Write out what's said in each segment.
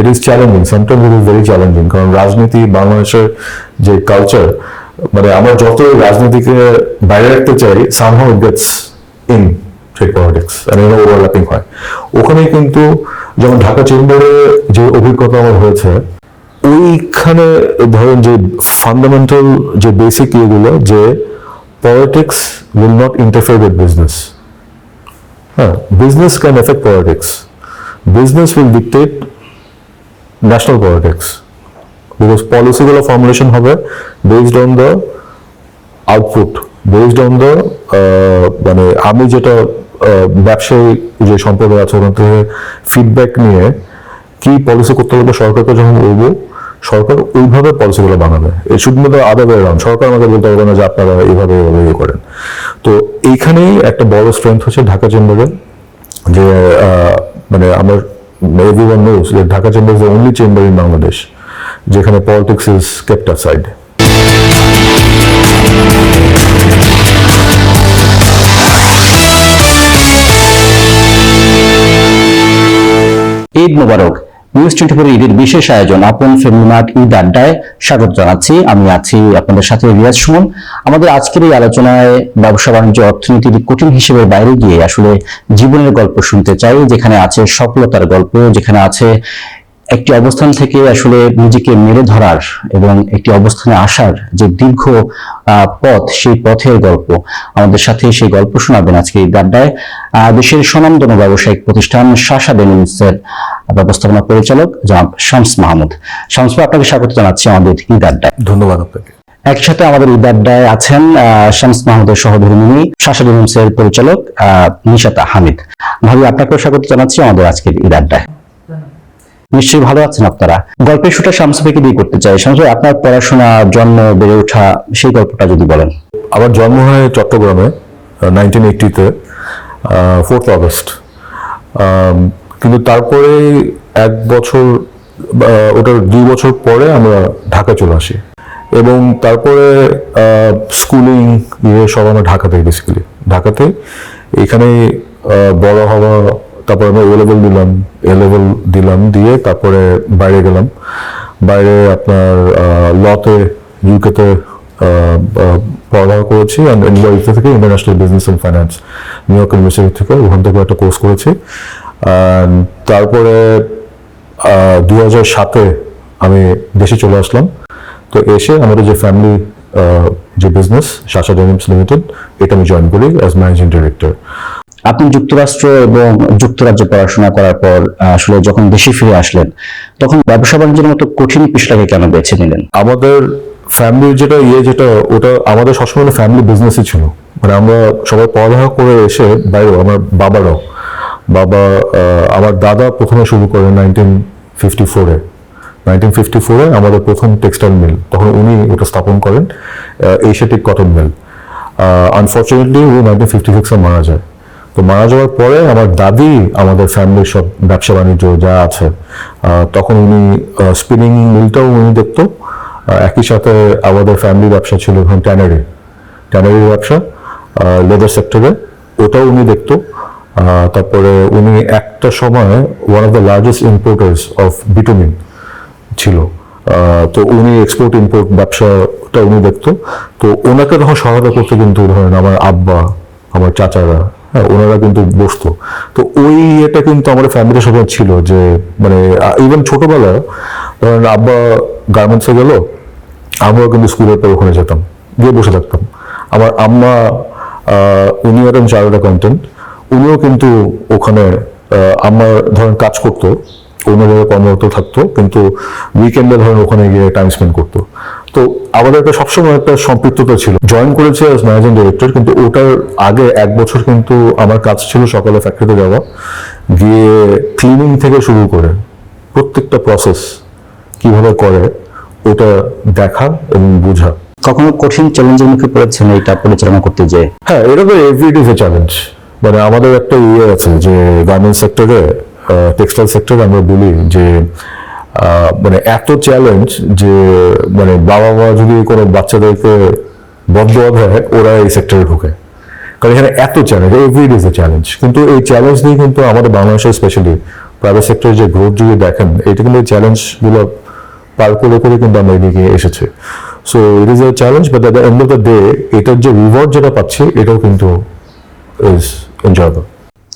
It is challenging, sometimes it is very challenging. কারণ রাজনীতি, বাংলাদেশের যে কালচার, মানে আমরা যত রাজনীতিকে বাইরে রাখতে চাই, somehow it gets in trade politics আর এরা ওভারল্যাপিং হয়। ওখানে কিন্তু যেমন ঢাকা চেম্বারে যে অভিজ্ঞতা আমার হয়েছে, ওইখানে ধরেন যে ফান্ডামেন্টাল যে বেসিক ইয়েগুলো, যে politics will not interfere with business. হ্যাঁ, business can effect politics, business will dictate national politics, because পলিসিগুলো ফর্মুলেশন হবে based on the output, based on the মানে আমি যেটা ব্যবসায়ী যে সম্প্রদায় আছে ওখান থেকে ফিডব্যাক নিয়ে কি পলিসি করতে হবে সরকারকে যখন বলবো, সরকার ওইভাবে পলিসিগুলো বানাবে। এই শুধু আদার ওয়ে অ্যারাউন্ড, সরকার আমাকে বলতে হবে না যে আপনারা এইভাবে ইয়ে করেন। তো এইখানেই একটা বড় স্ট্রেংথ হচ্ছে ঢাকা চেম্বারের, যে মানে আমার এভরিওয়ান নোস যে Dhaka chamber is the only chamber in Bangladesh যেখানে politics is kept aside. Eid মোবারক। নিউজ 24 ঈদের বিশেষ আয়োজন আপন ফ্যামিলি মার্ট ঈদ আড্ডায় স্বাগত জানাচ্ছি। আমি আছি আপনাদের সাথে রিয়াজ সুমন। আমাদের আজকের এই আলোচনায় ব্যবসা বাণিজ্য অর্থনীতির কঠিন হিসেবে বাইরে গিয়ে আসলে জীবনের গল্প শুনতে চাই, যেখানে আছে সফলতার গল্প, যেখানে আছে একটি অবস্থান থেকে আসলে নিজেকে মেরে ধরার এবং একটি অবস্থানে আসার যে দীর্ঘ পথ, সেই পথের গল্প। আমাদের সাথে সেই গল্প শোনাবেন আজকে এই আড্ডায় দেশের স্বনামধন্য ব্যবসায়িক প্রতিষ্ঠান শাসা ডেনিমসের ব্যবস্থাপনা পরিচালক জনাব শামস মাহমুদ। শামস ভাই, আপনাকে স্বাগত জানাচ্ছি আমাদের ঈদ আড্ডায়। ধন্যবাদ আপনাকে। একসাথে আমাদের ঈদ আড্ডায় আছেন শামস মাহমুদের সহধর্মিণী শাসা ডেনিমসের পরিচালক নিশাতা হামিদ। ভাবি, আপনাকেও স্বাগত জানাচ্ছি আমাদের আজকের ঈদ আড্ডায়। নিশ্চয়ই ভালো আছেন আপনারা। গল্পের শুরুটা শামস ভাইকে দিয়ে করতে চাই। শামস ভাই, আপনার পড়াশোনা, জন্ম, বেড়ে ওঠা, সেই গল্পটা যদি বলেন। আমার জন্ম হয় চট্টগ্রামে 1980-তে, 4th August। কিন্তু তারপরে 1 বছর, ওটার 2 বছর পরে আমরা ঢাকা চলে আসি, এবং তারপরে স্কুলিং সব আমরা ঢাকাতে, বেসিক্যালি ঢাকাতে। এখানে বড় হওয়া, তারপরে আমরা এ লেভেল দিলাম, দিয়ে তারপরে বাইরে গেলাম। বাইরে আপনার লতে, ইউকেতে পড়াশোনা করেছি, ইউনিভার্সিটি থেকে international business and finance, new York university থেকে, ওখান থেকে একটা কোর্স করেছি। তারপরে 2007-এ আমি দেশে চলে আসলাম। তো এসে আমাদের যে ফ্যামিলি যে বিজনেস শাসা ডেনিমস লিমিটেড, এটা আমি জয়েন করি অ্যাজ ম্যানেজিং ডিরেক্টর। আপনি যুক্তরাষ্ট্র এবং যুক্তরাজ্যে পড়াশোনা করার পর আসলে যখন দেশে ফিরে আসলেন, তখন ব্যবসা বাণিজ্যের মতো কঠিন পেশাটাকে কেন বেছে নিলেন? আমাদের ফ্যামিলির যেটা ওটা আমাদের সবসময় ফ্যামিলি বিজনেসই ছিল। মানে আমরা সবাই পড়ালেখা করে এসে বাইরে, আমার বাবা আমার দাদা প্রথমে শুরু করেন 1954-এ আমাদের প্রথম টেক্সটাইল মিল, তখন উনি ওটা স্থাপন করেন, এশিয়াটিক কটন মিল। আনফর্চুনেটলি উনি 1956-এ মারা যায়। তো মারা যাওয়ার পরে আমার দাদি আমাদের ফ্যামিলির সব ব্যবসা বাণিজ্য যা আছে, তখন উনি স্পিনিং মিলটাও উনি দেখতো, একই সাথে আমাদের ফ্যামিলি ব্যবসা ছিল ট্যানারি ব্যবসা, লেদার সেক্টরে, ওটাও উনি দেখতো। তারপরে উনি একটা সময় one of the largest importers of bitumen ছিল। তো উনি এক্সপোর্ট ইম্পোর্ট ব্যবসাটা উনি দেখতো। তো ওনাকে তখন সহায়তা করতে কিন্তু ধরেন আমার আব্বা, আমার চাচারা, হ্যাঁ, ওনারা কিন্তু বসতো। তো ওই এটা কিন্তু আমাদের ফ্যামিলির সবাই ছিল, যে মানে ইভেন ছোটবেলায় ধরেন আব্বা গার্মেন্টসে গেল, আমরাও কিন্তু স্কুলের পর ওখানে যেতাম, গিয়ে বসে থাকতাম। আমার আম্মা, উনি একজন চার্টার্ড অ্যাকাউন্টেন্ট, উনিও কিন্তু ওখানে আমার ধরেন কাজ করতো, অন্য জায়গায় কর্মরত থাকতো, কিন্তু উইকেন্ডে ধরেন ওখানে গিয়ে টাইম স্পেন্ড করতো। তো আমাদের একটা সবসময় একটা সম্পৃক্ততা ছিল। জয়েন করেছে অ্যাজ ম্যানেজিং ডিরেক্টর, কিন্তু ওটার আগে 1 বছর কিন্তু আমার কাজ ছিল সকালে ফ্যাক্টরিতে যাওয়া, গিয়ে ক্লিনিং থেকে শুরু করে প্রত্যেকটা প্রসেস কিভাবে করে ওটা দেখা এবং বোঝা। কখনো কঠিন চ্যালেঞ্জের মুখে পড়েছেন এটা পরিচালনা করতে যেয়ে? হ্যাঁ, এটা তো এভরিডে চ্যালেঞ্জ। মানে আমাদের একটা আছে যে গার্মেন্টস সেক্টরে, টেক্সটাইল সেক্টরে আমরা বলি যে মানে এত চ্যালেঞ্জ যে মানে বাবা মা যদি কোনো বাচ্চাদেরকে বদদোয়া দেয়, ওরা এই সেক্টরে ঢুকে, কারণ এখানে এত চ্যালেঞ্জ, এভরিডে চ্যালেঞ্জ। কিন্তু এই চ্যালেঞ্জ নিয়ে কিন্তু আমাদের বাংলাদেশে স্পেশালি প্রাইভেট সেক্টরের যে গ্রোথ যদি দেখেন, এটা কিন্তু চ্যালেঞ্জগুলো পার করে করে কিন্তু আমরা এদিকে এসেছি। So it is a challenge, but at the end of the day এটার যে রিওয়ার্ড যেটা পাচ্ছি এটাও কিন্তু ইজ এনজয়েবল।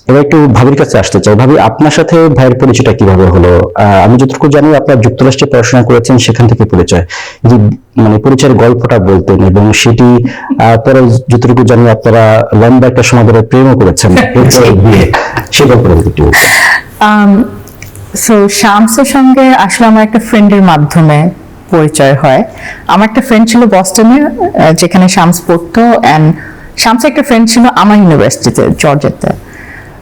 এবার একটু ভাবির কাছে আসতে চাই। ভাবি, আপনার সাথে ভাইয়ের পরিচয়টা কিভাবে হলো? আমি যতটুকু জানি আপনার যুক্তরাষ্ট্রে পড়াশোনা করেছেন, সেখান থেকে পরিচয়। যদি মানে পরিচয়ের গল্পটা বলতেন, এবং সেটি পরে যতটুকু জানি আপনারা লম্বা একটা সময় ধরে প্রেমও করেছেন, এরপরে বিয়ে, সে গল্পটা একটু। সো শামসের সঙ্গে আসলে আমার একটা ফ্রেন্ডের মাধ্যমে পরিচয় হয়। আমার একটা ফ্রেন্ড ছিল বস্টনে, যেখানে শামস পড়তো, অ্যান্ড শামসের একটা ফ্রেন্ড ছিল আমার ইউনিভার্সিটিতে, জর্জিয়াতে।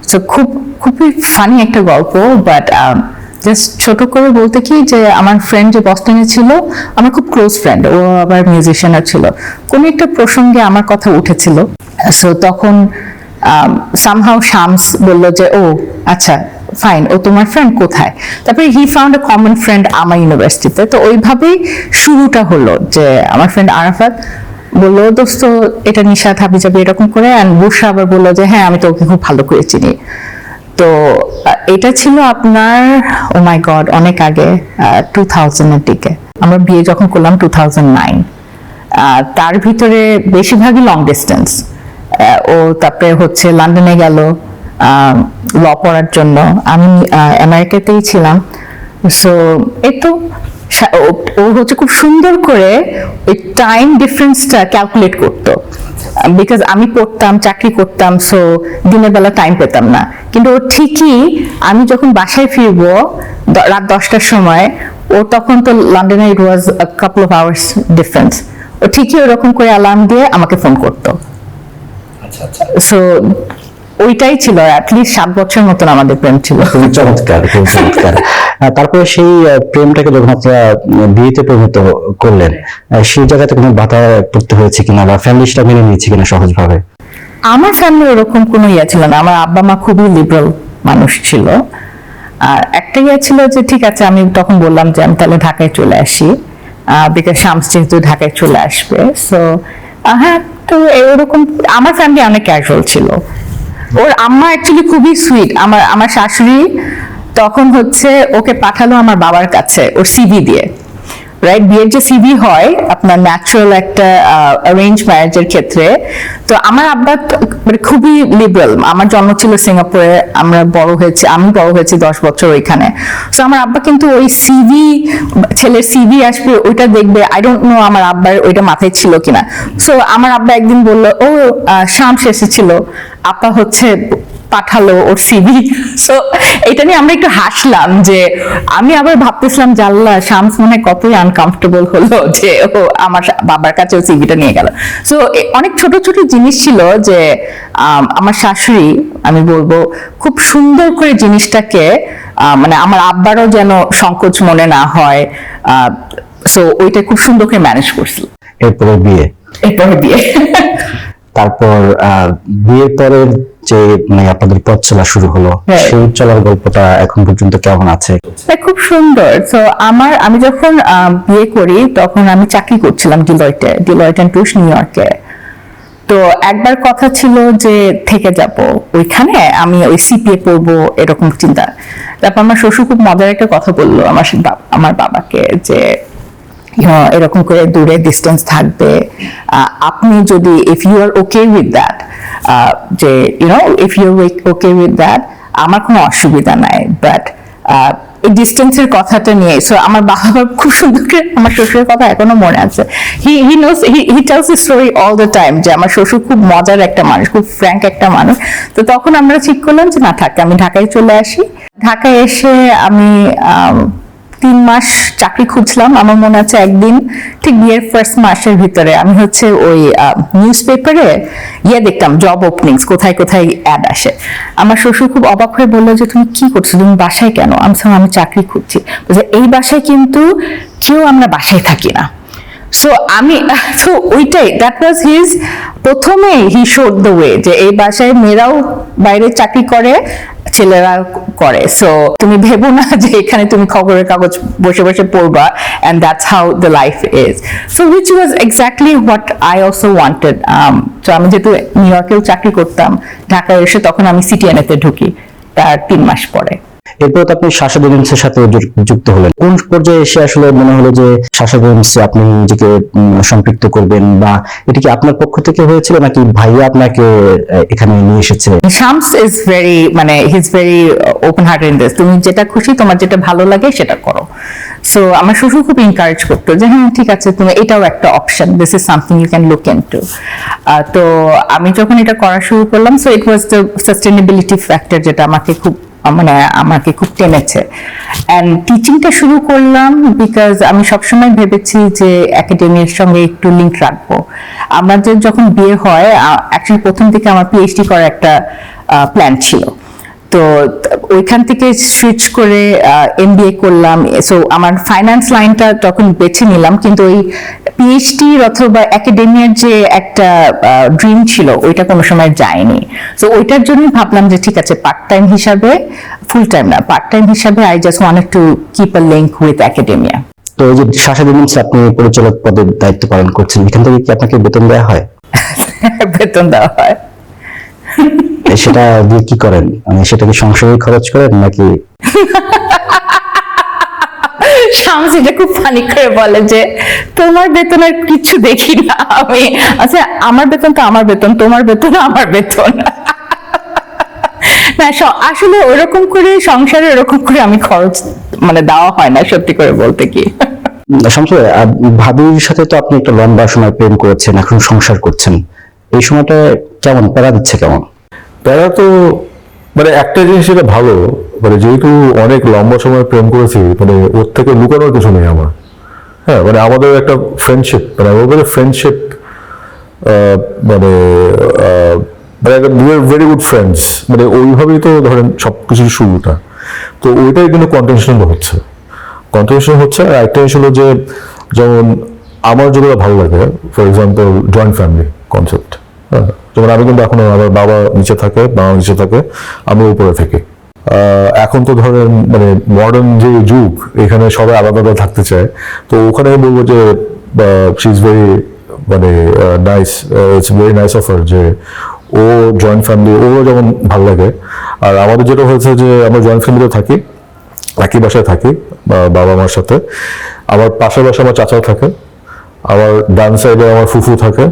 সো খুবই ফানি একটা গল্প, বাট জাস্ট ছোট করে বলতে কি যে আমার ফ্রেন্ড যে বস্টনে ছিল, আমার খুব ক্লোজ ফ্রেন্ড, ও আবার মিউজিশিয়ানও ছিল। কোনো একটা প্রসঙ্গে আমার কথা উঠেছিল, সো তখন সামহাউ শামস বললো যে ও আচ্ছা ফাইন, ও তোমার ফ্রেন্ড কোথায়? তারপরে he found a common friend আমার ইউনিভার্সিটিতে। তো ওইভাবেই শুরুটা হলো, যে আমার ফ্রেন্ড আরাফাত বললো দোস্ত এটা নিশাত হাবি যাবে এরকম করে, অ্যান্ড বুশরা আবার বললো যে হ্যাঁ আমি তো ওকে খুব ভালো করে চিনি। তো এটা ছিল আপনার ও মাই গড অনেক আগে, 2000-এর দিকে। আমরা বিয়ে যখন করলাম 2009। তার ভিতরে বেশিরভাগই লং ডিস্টেন্স। ও তারপরে হচ্ছে লন্ডনে গেল ল পড়ার জন্য, আমি আমেরিকাতেই ছিলাম। সো এই তো ও হচ্ছে খুব সুন্দর করে ওই টাইম ডিফারেন্সটা ক্যালকুলেট করতো, বিকজ আমি পড়তাম চাকরি করতাম, সো দিনের বেলা টাইম পেতাম না। কিন্তু ও ঠিকই আমি যখন বাসায় ফিরবো রাত 10টার সময়, ও তখন তো লন্ডনে ইট ওয়াজ আ কাপল অফ আওয়ার্স ডিফারেন্স, ও ঠিকই ওরকম করে অ্যালার্ম দিয়ে আমাকে ফোন করতো। সো ওইটাই ছিল অ্যাটলিস্ট 7 বছর মতন আমাদের প্রেম ছিল। খুবই চমৎকার, খুবই চমৎকার। তারপরে সেই প্রেমটাকে যখন আপনারা বিয়েতে পরিণত করলেন, সেই জায়গাতে কোনো বাধা পড়তে হয়েছে কিনা, বা ফ্যামিলিটা মেনে নিয়েছে কিনা সহজভাবে? আমার ফ্যামিলি ওরকম কোনো ইয়ে ছিল না। আমার আব্বা মা খুবই লিবারাল মানুষ ছিল। আর একটা ইয়ে ছিল যে ঠিক আছে, আমি তখন বললাম যে আমি তাহলে ঢাকায় চলে আসি, বিকজ শামস যেহেতু ঢাকায় চলে আসবে। সো হ্যাঁ, তো এরকম আমার ফ্যামিলি অনেক ক্যাজুয়াল ছিল। ওর আম্মা অ্যাকচুয়ালি খুবই সুইট। আমার শাশুড়ি তখন হচ্ছে ওকে পাঠালো আমার বাবার কাছে ওর সিভি দিয়ে, রাইট? বিয়ের যে সিভি হয় আপনার ন্যাচারাল একটা অ্যারেঞ্জ ম্যারেজের ক্ষেত্রে, তো আমার আব্বা মানে খুবই লিবারাল। আমার জন্ম ছিল সিঙ্গাপুরে, আমি বড় হয়েছি 10 বছর ওইখানে। সো আমার আব্বা কিন্তু ওই সিভি, ছেলের সিভি আসবে ওইটা দেখবে, আই ডোন্ট নো আমার আব্বার ওইটা মাথায় ছিল কিনা। সো আমার আব্বা একদিন বললো ও শামস এসেছিল, আপা হচ্ছে পাঠালো ওর সিভি। সো এটা নিয়ে আমরা একটু হাসলাম, যে আমি আবার ভাবতেছিলাম যে আল্লাহ, শামস মনে হয় কতই আনকমফোর্টেবল হলো যে ও আমার বাবার কাছে ও সিভিটা নিয়ে গেল। সো অনেক ছোট ছোট জিনিস ছিল যে আমার শাশুড়ি, আমি বলবো খুব সুন্দর করে জিনিসটাকে মানে আমার আব্বারও যেন সংকোচ মনে না হয়, সো ওইটা খুব সুন্দর করে ম্যানেজ করছিল। এরপরে বিয়ে। তারপর বিয়ের পরের যে মানে আপনাদের পথ চলা শুরু হলো, সেই চলার গল্পটা এখন পর্যন্ত কেমন আছে? খুব সুন্দর। তো আমি যখন বিয়ে করি তখন আমি চাকরি করছিলাম ডিলয়েট এন্ড টুশ, নিউ ইয়র্কে। তো একবার কথা ছিল যে থেকে যাব ওইখানে, আমি ওই সিপিএ পড়বো এরকম চিন্তা। তারপর আমার শ্বশুর খুব মজার একটা কথা বললো আমার বাবাকে, যে এরকম করে দূরে ডিস্টেন্স থাকবে, আপনি যদি if you are okay with that, যে if you are okay with that, আমার কোনো অসুবিধা নাই, বাট এই ডিস্টেন্সের কথাটা নিয়ে। সো আমার বাবা খুব সুন্দর করে, আমার শ্বশুরের কথা এখনো মনে আছে, he knows, he tells the story all the time, যে আমার শ্বশুর খুব মজার একটা মানুষ, খুব ফ্র্যাঙ্ক একটা মানুষ। তো তখন আমরা ঠিক করলাম যে না থাক, আমি ঢাকায় চলে আসি। ঢাকায় এসে আমি 3 মাস চাকরি খুঁজলাম। আমার মনে আছে একদিন ঠিক বিয়ের ফার্স্ট মাসের ভিতরে আমি হচ্ছে ওই নিউজ পেপারে দেখতাম জব ওপেনিংস, কোথায় কোথায় অ্যাড আসে। আমার শ্বশুর খুব অবাক হয়ে বললো যে তুমি কি করছো, তুমি বাসায় কেন? আমি চাকরি খুঁজছি। এই বাসায় কিন্তু কেউ আমরা বাসায় থাকি না। সো ওইটাই, দ্যাট ওয়াজ হিজ, প্রথমে হি শোড দ্য ওয়ে, যে এই বাসায় মেয়েরাও বাইরে চাকরি করে, ছেলেরা করে। সো তুমি ভেবো না যে এখানে তুমি খবরের কাগজ বসে বসে পড়বা, and that's how the life is. So which was exactly what I also wanted. So আমি যেহেতু নিউ ইয়র্কেও চাকরি করতাম, ঢাকায় এসে তখন আমি সিটিএনএ তে ঢুকি তার 3 মাস পরে। এরপর তো আপনি সাশা ডেনিমসের সাথে যুক্ত হলেন। কোন পর্যায়ে এসে আসলে মনে হলো যে সাশা ডেনিমসে আপনি নিজেকে সম্পৃক্ত করবেন, বা এটা কি আপনার পক্ষ থেকে হয়েছিল নাকি ভাইয়া আপনাকে এখানে নিয়ে এসেছে? শামস ইজ ভেরি মানে he is very open hearted in this. তুমি যেটা খুশি, তোমার যেটা ভালো লাগে সেটা করো। সো আমার শ্বশুর খুব এনকারেজ করতো যে হ্যাঁ ঠিক আছে, তুমি এটাও একটা option, this is something you can look into. তো আমি যখন এটা করা শুরু করলাম, so it was the sustainability factor যেটা আমাকে খুব টেনেছে। অ্যান্ড টিচিংটা শুরু করলাম বিকজ আমি সবসময় ভেবেছি যে একাডেমির সঙ্গে একটু লিঙ্ক রাখবো। আমাদের যখন বিয়ে হয়, অ্যাকচুয়ালি প্রথম দিকে আমার পিএইচডি করার একটা প্ল্যান ছিল, তো ওইখান থেকে সুইচ করে এমবিএ করলাম। সো আমার ফাইন্যান্স লাইনটা তখন বেছে নিলাম, কিন্তু ওই পিএইচডি অথবা একাডেমিয়ার যে একটা ড্রিম ছিল ওইটা কোনো সময় যায়নি। সো ওইটার জন্য ভাবলাম যে ঠিক আছে, পার্ট টাইম হিসাবে, ফুল টাইম না, পার্ট টাইম হিসাবে I just wanted to keep a link with academia. তো এই যে সাশা ডেনিমসে আপনি পরিচালক পদের দায়িত্ব পালন করছেন, এখান থেকে কি আপনাকে বেতন দেওয়া হয়? বেতন দেওয়া হয়। সেটা দিয়ে কি করেন? মানে সেটা কি সংসারে খরচ করেন নাকি? শামস এটা খুব ফানি করে বলে যে তোমার বেতন আর কিছু দেখি না আমি। আচ্ছা, আমার বেতন তো আমার বেতন, তোমার বেতন আমার বেতন। না, আসলে ওরকম করে সংসারে ওরকম করে আমি খরচ মানে দেওয়া হয় না, সত্যি করে বলতে কি। শামসু, ভাবির সাথে তো আপনি একটা লম্বা সময় প্রেম করেছেন, এখন সংসার করছেন, এই সময়টা কেমন প্যারা দিচ্ছে? কেমন প্যারা? তো মানে একটা জিনিস যেটা ভালো, মানে যেহেতু অনেক লম্বা সময় প্রেম করেছি, মানে ওর থেকে লুকানোর কিছু নেই আমার। হ্যাঁ, মানে আমাদের একটা ফ্রেন্ডশিপ, মানে আমাদের ফ্রেন্ডশিপ মানে মানে একটা ভেরি গুড ফ্রেন্ডস, মানে ওইভাবেই তো ধরেন সবকিছুর শুরুটা। তো ওইটাই কিন্তু কন্টেনশনাল হচ্ছে। আর একটা জিনিস হলো যে, যেমন আমার যেগুলো ভালো লাগে, for example joint family concept. হ্যাঁ, যেমন আমি কিন্তু এখন আমার বাবা নিচে থাকে, আমি উপরে থাকি। এখন তো ধরেন মানে মডার্ন যে যুগ, এখানে সবাই আলাদা আলাদা থাকতে চায়। তো ওখানে আমি বলবো যে শি ইজ ভেরি মানে nice, it's very nice of her যে ও জয়েন্ট ফ্যামিলি, ওরও যেমন ভালো লাগে। আর আমাদের যেটা হয়েছে যে আমরা জয়েন্ট ফ্যামিলিতে থাকি, একই বাসায় থাকি বাবা মার সাথে। আমার পাশের বাসায় আমার চাচাও থাকে, আমার ডান সাইডে আমার ফুফু থাকে,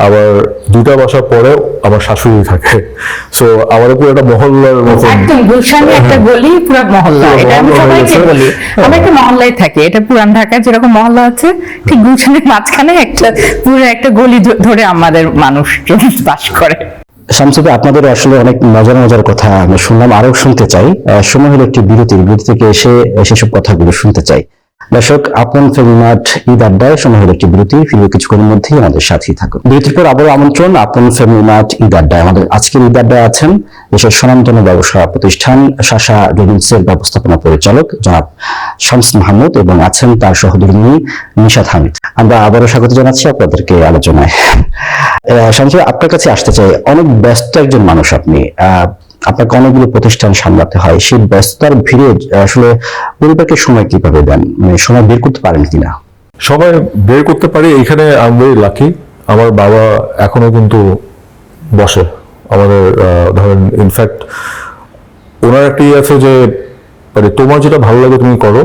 আবার দুটা বাসা পরে আমার শাশুড়ি থাকে। সো আমাদের পুরো একটা মহল্লার মতো, একদম গুলশানে একটা গলি, পুরো মহল্লা। এটা আমি সবাইকে বলি, আমি একটা মহল্লায় থাকি। এটা পুরান ঢাকায় যেরকম মহল্লা আছে, ঠিক গুলশানের মাঝখানে একটা পুরো একটা গলি ধরে আমাদের মানুষজন বাস করে। শামসুকে, আপনাদের আসলে অনেক মজার মজার কথা আমি শুনলাম, আরো শুনতে চাই। সময় হলো একটি বিরতি থেকে এসে সেসব কথাগুলো শুনতে চাই। দর্শক, আপন ফ্যামিলি মার্ট ঈদ আড্ডায় সময় হলো একটি বিরতি, ফিরে কিছুক্ষণের মধ্যেই আমাদের সাথেই থাকুন। বিরতির পর আবারও আমন্ত্রণ আপন ফ্যামিলি মার্ট ঈদ আড্ডায়। আমাদের আজকের ঈদ আড্ডায় আছেন দেশের স্বনামধন্য ব্যবসা প্রতিষ্ঠান সাশা ডেনিমসের ব্যবস্থাপনা পরিচালক জনাব শামস মাহমুদ, এবং আছেন তার সহধর্মিণী নিশাত হামিদ। আমরা আবারও স্বাগত জানাচ্ছি আপনাদেরকে আলোচনায়। শামস, আপনার কাছে আসতে চাই, অনেক ব্যস্ত একজন মানুষ আপনি, আপনাকে অনেকগুলো প্রতিষ্ঠান সামলাতে হয়। সেই ব্যস্ততার ভিড়ে আসলে পরিবারকে সময় কিভাবে দেন, মানে সময় বের করতে পারেন কিনা? সময় বের করতে পারি, এখানে আমি ভেরি লাকি। আমার বাবা এখনো কিন্তু বসে আমাদের, ধরেন ইনফ্যাক্ট ওনার একটা ইয়ে আছে যে মানে তোমার যেটা ভালো লাগে তুমি করো।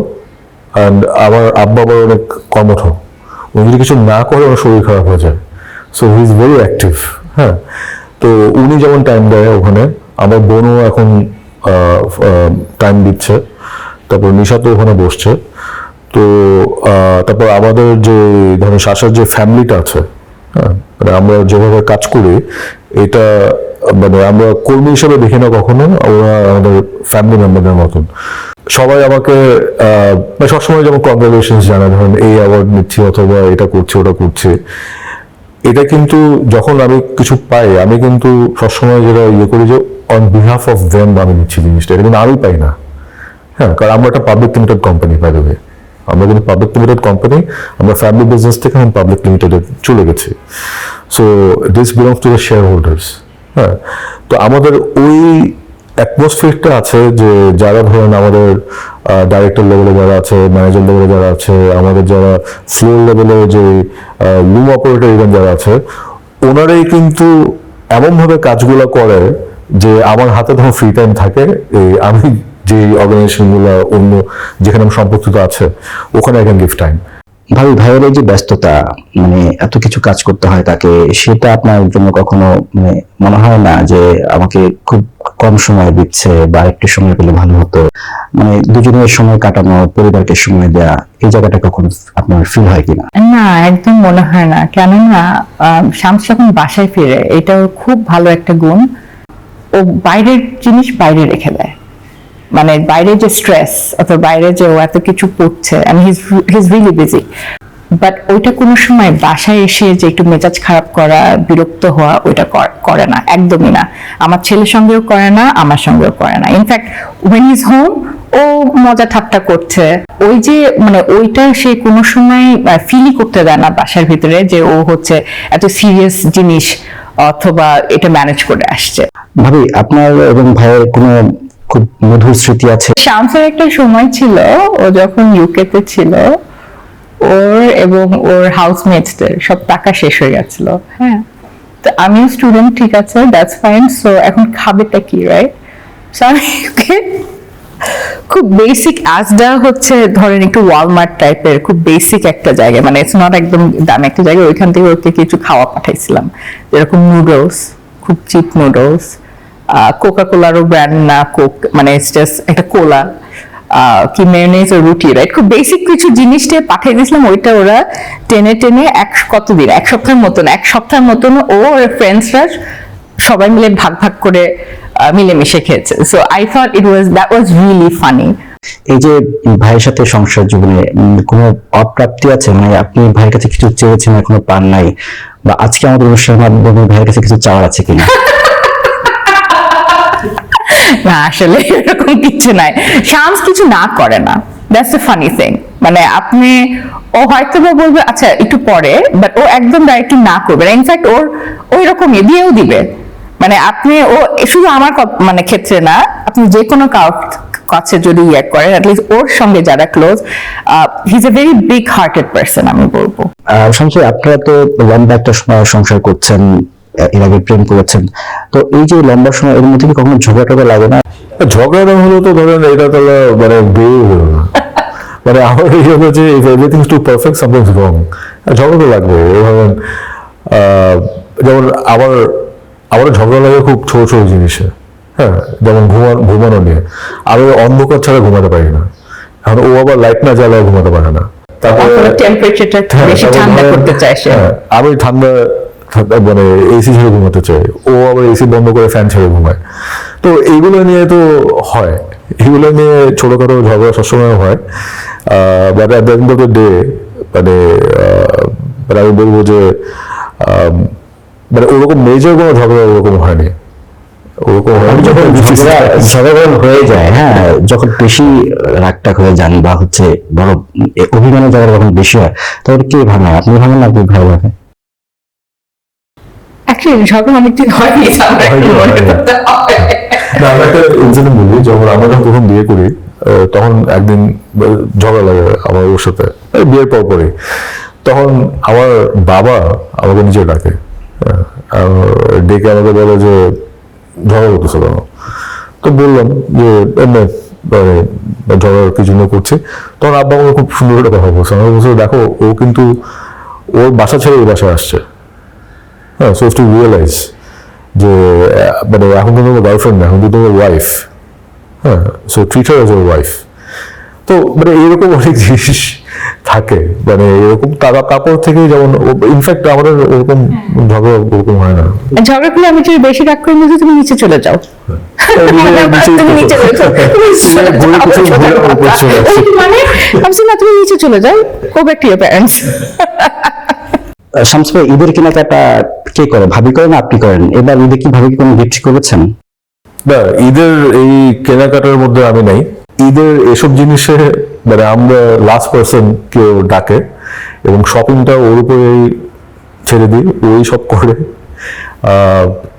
অ্যান্ড আমার আব্বা আবার অনেক কর্মঠ, উনি যদি কিছু না করে ওনার শরীর খারাপ হয়ে যায়। So he is very active. হ্যাঁ, তো উনি যেমন টাইম দেয় ওখানে, আমার বোনও এখন টাইম দিচ্ছে, তারপর নিশা তো ওখানে বসছে। তো তারপর আমাদের যে ধরেন শাসার যে ফ্যামিলিটা আছে, হ্যাঁ, মানে আমরা যেভাবে কাজ করি, এটা মানে আমরা কর্মী হিসেবে দেখি না কখনো, ওরা আমাদের ফ্যামিলি মেম্বারদের মতন। সবাই আমাকে মানে সবসময় যেমন কংগ্রাচুলেশনস জানায়, ধরেন এই অ্যাওয়ার্ড নিচ্ছি অথবা এটা করছি ওটা করছি। এটা কিন্তু যখন আমি কিছু পাই, আমি কিন্তু সবসময় যেটা ইয়ে করি যে অন বিহাফ অফ দেম আমি নিচ্ছি জিনিসটা, এটা কিন্তু আমি পাই না। হ্যাঁ, কারণ আমরা একটা public limited company, by the way আমরা কিন্তু পাবলিক লিমিটেড কোম্পানি, আমরা ফ্যামিলি বিজনেস থেকে আমি পাবলিক লিমিটেডে চলে গেছি। So this belongs to the shareholders. হ্যাঁ, তো আমাদের ওই অ্যাটমসফিয়ারটা আছে যে যারা ধরেন আমাদের ডাইরেক্টর লেভেলে যারা আছে, ম্যানেজার লেভেলে যারা আছে, আমাদের যারা ফ্লোর লেভেলে যে লুম অপারেটর ইভেন যারা আছে, ওনারাই কিন্তু এমনভাবে কাজগুলো করে যে আমার হাতে তখন ফ্রি টাইম থাকে, আমি যে অর্গানাইজেশনগুলো অন্য যেখানে আমি সম্পর্কিত আছে ওখানে আই ক্যান গিভ টাইম। ভাইয়ের এই যে ব্যস্ততা, মানে এত কিছু কাজ করতে হয় তাকে, সেটা আপনার জন্য কখনো মানে মনে হয় না যে আমাকে খুব কম সময় দিচ্ছে বা একটু সময় পেলে ভালো হতো? মানে দুজনের সময় কাটানো, পরিবারকে সময় দেওয়া, এই জায়গাটা কখন আপনার ফিল হয় কিনা? না, একদম মনে হয় না। কেননা শামস যখন বাসায় ফিরে, এটা ওর খুব ভালো একটা গুণ, ও বাইরের জিনিস বাইরে রেখে দেয়। মানে বাইরে যে স্ট্রেস অথবা বাইরে যে ও এত কিছু পড়ছে, আমি হিজ রিয়েলি বিজি, বাট ওইটা কোনো সময় বাসায় এসে যে একটু মেজাজ খারাপ করা, বিরক্ত হওয়া, ওইটা করে না, একদমই না। আমার ছেলের সঙ্গেও করে না, আমার সঙ্গেও করে না। ইনফ্যাক্ট ওয়েন ইজ হোম ও মজা ঠাট্টা করছে, ওই যে মানে ওইটা সে কোনো সময় ফিলই করতে দেয় না বাসার ভিতরে যে ও হচ্ছে এত সিরিয়াস জিনিস অথবা এটা ম্যানেজ করে আসছে। ভাবি, আপনার এবং ভাইয়ের কোনো খুব মধুর স্মৃতি আছে? শামসের একটা সময় ছিল, ও যখন ইউকেতে ছিল, ওর এবং ওর হাউসমেটসদের সব টাকা শেষ হয়ে গেছিল। হ্যাঁ, তো আমিও স্টুডেন্ট, ঠিক আছে, দ্যাটস ফাইন। সো এখন খাবেটা কি, রাইট? সো আমি ওকে খুব বেসিক আজডা হচ্ছে ধরেন একটু ওয়ালমার্ট টাইপের খুব বেসিক একটা জায়গা, মানে ইটস নট একদম দামি একটা জায়গা, ওইখান থেকে ওকে কিছু খাওয়া পাঠাইছিলাম, যেরকম নুডলস, খুব চিপ নুডলস, কোকা কোলারও ব্র্যান্ড না, কোক মানে ইটস জাস্ট একটা কোলা, কি মেয়োনেজ ও রুটি, রাইট? খুব বেসিক কিছু জিনিসটা পাঠিয়ে দিয়েছিলাম। ওইটা ওরা টেনে টেনে কতদিন, এক সপ্তাহের মতন ও ওর ফ্রেন্ডসরা সবাই মিলে ভাগ ভাগ করে মিলেমিশে খেয়েছে। So I thought that was really funny. এই যে ভাইয়ের সাথে সংসার জীবনে কোনো অপ্রাপ্তি আছে? মানে আপনি ভাইয়ের কাছে কিছু চেয়েছেন এখনো পান নাই, বা আজকে আমাদের অনুষ্ঠানের মাধ্যমে ভাইয়ের কাছে কিছু চাওয়ার আছে কিনা? না, আসলে এরকম কিছু নাই। শামস কিছু না করে না, দ্যাটস এ ফানি থিং। মানে আপনি, ও হয়তো বা বলবে আচ্ছা একটু পরে, বাট ও একদম ডাইরেক্টলি না করবে না। ইনফ্যাক্ট ওর ওই রকমই দিয়েও দিবে। মানে আপনি, ও শুধু আমার মানে ক্ষেত্রে না, আপনি যে কোনো কাছে যদি ইয়ে করেন, অ্যাটলিস্ট ওর সঙ্গে যারা close, he is a very big hearted person, আমি বলবো। সংসার, আপনারা তো লম্বা একটা সময় সংসার করছেন, এর আগে প্রেম করেছেন, তো এই যে লম্বা সময় এর মধ্যে কি কখনো ঝগড়া টগড়া লাগে না? ঝগড়াটা হলো তো ধরেন এটা তাহলে মানে বিয়ে হলো না। মানে আমার এই হলো যে if everything is too perfect something's wrong, ঝগড়া তো লাগবে। ধরেন যেমন আমার ঝগড়া লাগে খুব ছোট ছোট জিনিসে। হ্যাঁ, যেমন ঘুমানো নিয়ে আমি অন্ধকার ছাড়া ঘুমাতে পারি না। এখন ও আবার লাইট না জ্বালায় ঘুমাতে পারে না। তারপরে টেম্পারেচারটা বেশি ঠান্ডা করতে চায় সে। আমি ঠান্ডা মানে এসি ছেড়ে ঘুমাতে চাই, ও আবার এসি বন্ধ করে ফ্যান ছেড়ে ঘুমায়। তো এইগুলো নিয়ে তো হয়, এগুলো নিয়ে ছোটখাটো ঝগড়া সবসময় হয়। But at the end of the day মানে আমি বলবো যে মানে ওরকম মেজর কোনো ঝগড়া ওরকম হয়নি। ওরকম যখন ঝগড়া হয়ে যায়, হ্যাঁ, যখন বেশি রাগটাগ হয়ে যান বা হচ্ছে বড় অভিমানের জায়গা যখন বেশি হয়, তখন কে ভাঙায়? আপনি ভাঙেন না আপনি ভাই ভাঙেন? অ্যাকচুয়ালি ঝগড়া অনেকদিন হয়নি। না, আমি একটা ইনসিডেন্ট বলি। যখন আমরা প্রথম বিয়ে করি, তখন একদিন ঝগড়া লাগে আমার ওর সাথে, বিয়ের পরে। তখন আমার বাবা আমাকে নিচে ডাকে, ডেকে আমাকে বলে যে ঝগড়া করতেছে কেন? তো বললাম যে এমনি ঝগড়া কিছু না করছে। তখন আব্বা আমাকে খুব সুন্দর একটা কথা বলছে, আমাকে বলছে দেখো ও কিন্তু ওর বাসা ছেড়ে ওই বাসায় আসছে। হ্যাঁ, সো টু রিয়েলাইজ যে মানে এখন তো তোমার গার্লফ্রেন্ড না, এখন তো তোমার ওয়াইফ। হ্যাঁ, so treat her as a wife. তো মানে এরকম অনেক জিনিস থাকে, মানে এরকম তারপর থেকে যেমন ইনফ্যাক্ট আমাদের ওরকম ঝগড়া ওরকম হয় না। ঝগড়া করলে আমি যদি বেশি রাগ করে বলছি তুমি নিচে চলে যাও, তুমি নিচে চলে যাও, go back to your parents. Shams ভাই, ঈদের কেনাকাটা কে করে, ভাবি করেন আপনি করেন? এবার ঈদে কি ভাবি কোনো গিফট করেছেন? না, ঈদের এই কেনাকাটার মধ্যে আমি নাই। ঈদের এসব জিনিসে মানে আমরা লাস্ট পার্সন কেউ ডাকে এবং শপিংটা ওর উপরেই ছেড়ে দিই, ওই সব করে।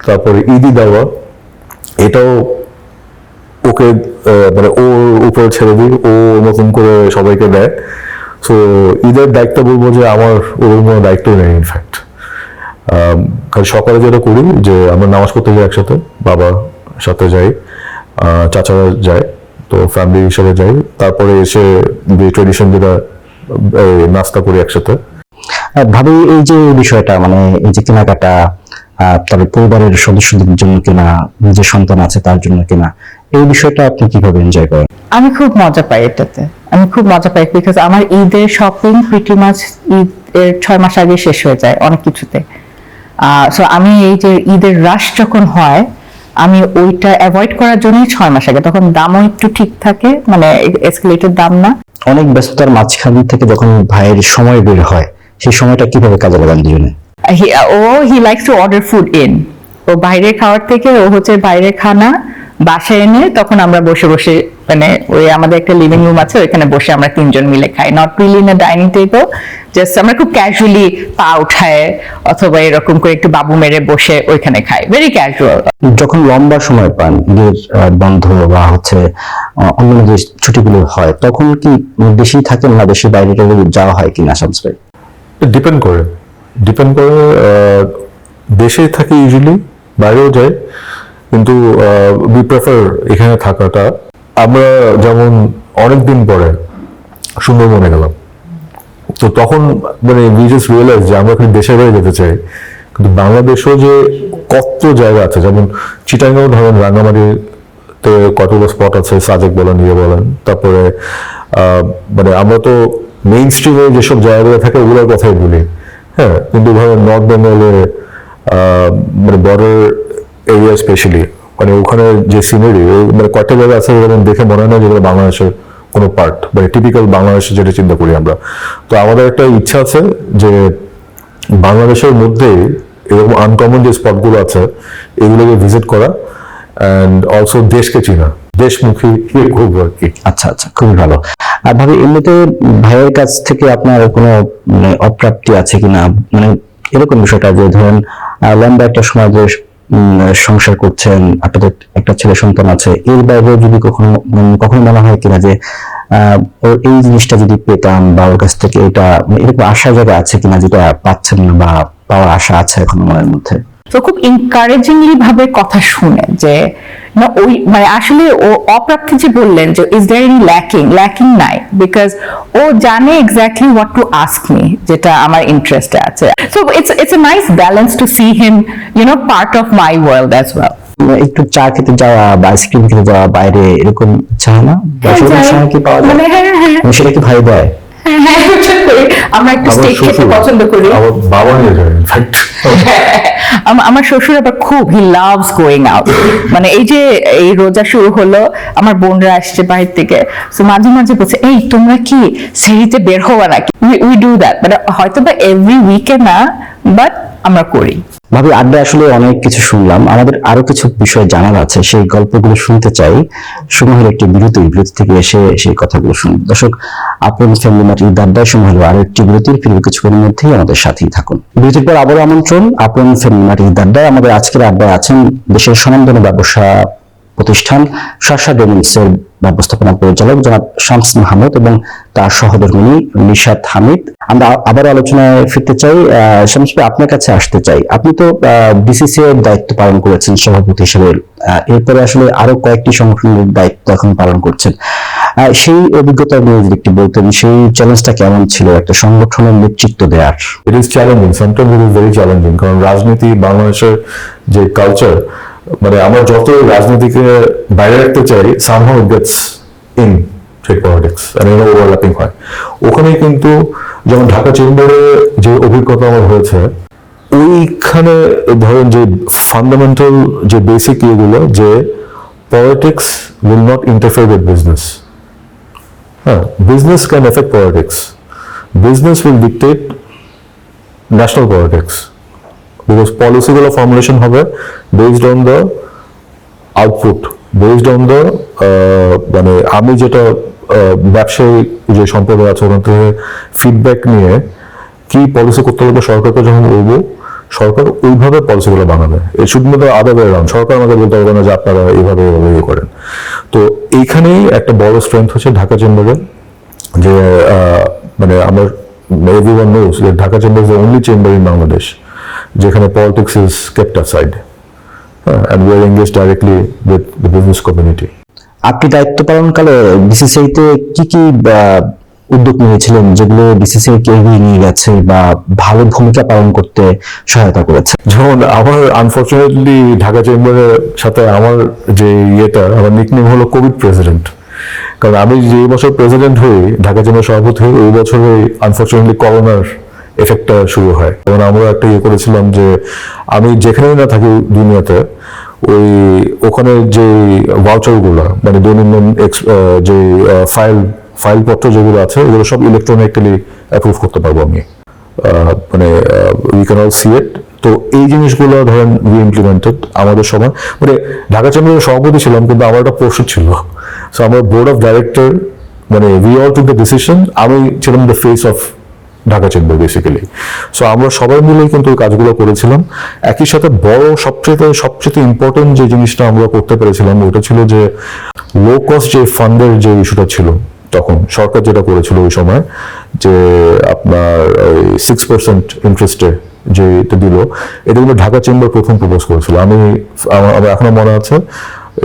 তারপরে ঈদি দেওয়া, এটাও ওকে মানে ওর উপরে ছেড়ে দিই, ও নতুন করে সবাইকে দেয়। সো ঈদের দায়িত্ব বলবো যে আমার ওর কোনো দায়িত্বই নেই। ইনফ্যাক্ট সকালে যেটা করি যে আমরা নামাজ পড়তে যাই একসাথে, বাবার সাথে যাই, চাচারা যায়, তো ফ্যামিলি হিসেবে যাই, তারপরে এসে যে ট্রেডিশন যেটা নাস্তা করি একসাথে। ভাবি এই যে বিষয়টা মানে এই যে কেনাকাটা, তবে পরিবারের সদস্যদের জন্য কেনা, যে সন্তান আছে তার জন্য কেনা, এই বিষয়টা আপনি কিভাবে এনজয় করেন? আমি খুব মজা পাই এটাতে, আমি খুব মজা পাই, বিকজ আমার ঈদের শপিং প্রিটি মাচ ঈদ এর 6 মাস আগে শেষ হয়ে যায় অনেক কিছুতে। সো আমি এই যে ঈদের রাশ যখন হয়, আমি ওইটা অ্যাভয়েড করার জন্যই 6 মাস আগে, তখন দামও একটু ঠিক থাকে, মানে এসকেলেটেড দাম না। অনেক ব্যস্ততার মাঝখান থেকে যখন ভাইয়ের সময় বের হয়, সেই সময়টা কিভাবে কাজে লাগান দুজনে? He likes to order food in. ও বাইরে খাওয়ার থেকে ও হচ্ছে বাইরে খানা বাসায় এনে তখন আমরা বসে বসে, মানে ওই আমাদের একটা লিভিং রুম আছে, ওইখানে বসে আমরা 3 জন মিলে খাই, not really in a dining table, just আমরা খুব ক্যাজুয়ালি পা উঠায় অথবা এরকম করে একটু বাবু মেরে বসে ওইখানে খাই, ভেরি ক্যাজুয়াল। যখন লম্বা সময় পান, ঈদের বন্ধ বা হচ্ছে অন্যান্য যে ছুটিগুলো হয়, তখন কি দেশেই থাকেন না দেশের বাইরে যাওয়া হয় কিনা শামস ভাই? ডিপেন্ড করে দেশে থাকি ইউজুয়ালি, বাইরেও যাই, কিন্তু উই প্রেফার এখানে থাকাটা। আমরা যেমন অনেকদিন পরে সুন্দরবনে গেলাম, তো তখন মানে উই জাস্ট রিয়েলাইজ যে আমরা খালি দেশের বাইরে যেতে চাই, কিন্তু বাংলাদেশেও যে কত জায়গা আছে, যেমন চিটাগাঁও ধরেন, রাঙ্গামাটিতে কতগুলো স্পট আছে, সাজেক বলেন, ইয়ে বলেন, তারপরে মানে আমরা তো মেইন স্ট্রিমে যেসব জায়গাগুলো থাকে ওগুলোর কথাই বলি, হ্যাঁ, কিন্তু ধরেন নর্থ বেঙ্গলে মানে বর্ডার এরিয়া স্পেশালি, মানে ওখানে যে সিনারি, মানে কয়েকটা জায়গা আছে যেমন দেখে মনে হয় না যেগুলো বাংলাদেশের কোনো পার্ট, মানে টিপিক্যাল বাংলাদেশের যেটা চিন্তা করি আমরা। তো আমাদের একটা ইচ্ছা আছে যে বাংলাদেশের মধ্যে এরকম আনকমন যে স্পটগুলো আছে এগুলোকে ভিজিট করা, অ্যান্ড অলসো দেশকে চিনা, দেশমুখী খুব আর কি। আচ্ছা আচ্ছা, খুবই ভালো। আর ভাবি এমনিতে ভাইয়ের কাছ থেকে আপনার কোনো মানে অপ্রাপ্তি আছে কিনা, মানে এরকম বিষয়টা যে ধরেন লম্বা একটা সময় যে সংসার করছেন, আপনাদের একটা ছেলে সন্তান আছে, এর বাইরে যদি কখনো কখনো মনে হয় কিনা যে ওর এই জিনিসটা যদি পেতাম বা ওর কাছ থেকে এটা, এরকম আশার জায়গা আছে কিনা যেটা পাচ্ছেন না বা পাওয়ার আশা আছে এখন মনের মধ্যে? তো খুব ইনকারেজিংলি ভাবে কথা শুনে যে না, ওই মানে আসলে ও অপ্রাপ্তি যে বললেন যে ইজ দেয়ার এনি ল্যাকিং নাই, বিকজ ও জানে exactly what to ask me, যেটা আমার ইন্টারেস্টে আছে। So it's a nice balance to see him part of my world as well. একটু চা খেতে যাওয়া বা আইসক্রিম খেতে যাওয়া বাইরে, এরকম ইচ্ছা হয় না? সেরকম সময় কি পাওয়া যায়? হ্যাঁ, সেটা কি ভাই দেয়? আমরা একটু স্টেক খেতে পছন্দ করি। আমার বাবা নিয়ে যায় ইনফ্যাক্ট। আমার শ্বশুর আবার খুব, হি লাভস গোয়িং আউট, মানে এই যে এই রোজা শুরু হলো, আমার বোনরা আসছে বাইরে থেকে, তো মাঝে মাঝে বলছে এই তোমরা কি সেরিতে বের হওয়া নাকি, উই ডু দ্যাট, মানে হয়তো বা এভরি উইকে না, বাট আমরা করি। ভাবি আড্ডা আসলে অনেক কিছু শুনলাম, আমাদের আরো কিছু বিষয় জানার আছে, সেই গল্পগুলো শুনতে চাই। সময় হলো একটি বিরতি থেকে এসে সেই কথাগুলো শুনুন। দর্শক, আপন ফ্যামিলি মার্ট ঈদ আড্ডায় সময় হলো আরো একটি বিরতির, ফিরবে কিছুক্ষণের মধ্যেই, আমাদের সাথেই থাকুন। বিরতির পর আবারও আমন্ত্রণ আপন ফ্যামিলি মার্ট ঈদ আড্ডায়। আমাদের আজকের আড্ডায় আছেন দেশের স্বনামধন্য ব্যবসা প্রতিষ্ঠান শাসা ডোমেন্টসের ব্যবস্থাপনা পরিচালক জনাব শামস মাহমুদ এবং তার সহধর্মিণী নিশাত হামিদ। আমরা আবার আলোচনায় ফিরতে চাই। শামস ভাই, আপনার কাছে আসতে চাই, আপনি তো বিসিসিআই এর দায়িত্ব পালন করেছেন সভাপতি হিসেবে, এরপরে আসলে আরো কয়েকটি সংগঠনের দায়িত্ব এখন পালন করছেন। সেই অভিজ্ঞতা নিয়ে যদি একটু বলতেন, সেই চ্যালেঞ্জটা কেমন ছিল একটা সংগঠনের নেতৃত্ব দেওয়ার? It is challenging, sometimes it is very challenging, কারণ রাজনীতি, বাংলাদেশের যে কালচার, মানে আমরা যত রাজনীতিকে বাইরে রাখতে চাই, somehow it gets in trade politics, overlapping হয় ওখানে। কিন্তু যেমন ঢাকা চেম্বারে যে অভিজ্ঞতা আমার হয়েছে, ওইখানে ধরেন যে ফান্ডামেন্টাল যে বেসিক ইয়েগুলো, যে politics will not interfere with business. হ্যাঁ, business can effect politics, business will dictate national politics, because policy গুলো ফর্মুলেশন হবে based on the output, based on the মানে আমি যেটা ব্যবসায়ী যে সম্প্রদায় আছে ওখান থেকে ফিডব্যাক নিয়ে কি পলিসি করতে হবে সরকারকে যখন বলবো, সরকার ওইভাবে পলিসিগুলো বানাবে। এর শুধুমাত্র আদার ওয়ে রাউন্ড, সরকার আমাকে বলতে হবে না যে আপনারা এইভাবে ইয়ে করেন। তো এইখানেই একটা বড় স্ট্রেংথ হচ্ছে ঢাকা চেম্বারে, যে মানে আমার এভরিওয়ান নোজ যে Dhaka chamber is the only chamber in Bangladesh যেখানে politics is kept aside, and we are engaged directly with the business community. আপনি দায়িত্ব পালনকালে বিসিসিআই তে কি কি উদ্যোগ নিয়েছিলেন যেগুলো বিসিসিআই কে এগিয়ে নিয়ে গেছে বা ভালো ভূমিকা পালন করতে সহায়তা করেছে? যেমন আমার আনফরচুনেটলি ঢাকা চেম্বারের সাথে আমার যে আমার নিকনেম হলো কোভিড প্রেসিডেন্ট, কারণ আমি যে বছর প্রেসিডেন্ট হই, ঢাকা চেম্বার সভাপতি হই, ওই বছরে আনফরচুনেটলি করোনার এফেক্টটা শুরু হয়। যেমন আমরা একটা করেছিলাম যে আমি যেখানেই না থাকি দুনিয়াতে, ওখানে যে ভাউচারগুলো মানে দৈনন্দিন যে ফাইলপত্র যেগুলো আছে এগুলো সব ইলেকট্রনিক্যালি অ্যাপ্রুভ করতে পারবো আমি, মানে উই ক্যান অল সি ইট। তো এই জিনিসগুলো ধরেন উই ইমপ্লিমেন্টেড আমাদের সময়। মানে ঢাকা চেম্বারের সভাপতি ছিলাম, কিন্তু আমার একটা পরশু ছিল। সো আমার বোর্ড অফ ডাইরেক্টর, মানে we all took the decision. আমি ছিলাম the face of Dhaka chamber basically. So আমরা সবাই মিলেই কিন্তু ওই কাজগুলো করেছিলাম। একই সাথে বড় সবচেয়ে ইম্পর্টেন্ট যে জিনিসটা আমরা করতে পেরেছিলাম ওটা ছিল যে লো কস্ট যে ফান্ডের যে ইস্যুটা ছিল, তখন সরকার যেটা করেছিল ওই সময়, যে আপনার 6% ইন্টারেস্টে যে এটা দিল, এটা কিন্তু ঢাকা চেম্বার প্রথম প্রপোজ করেছিল। আমার এখনো মনে আছে,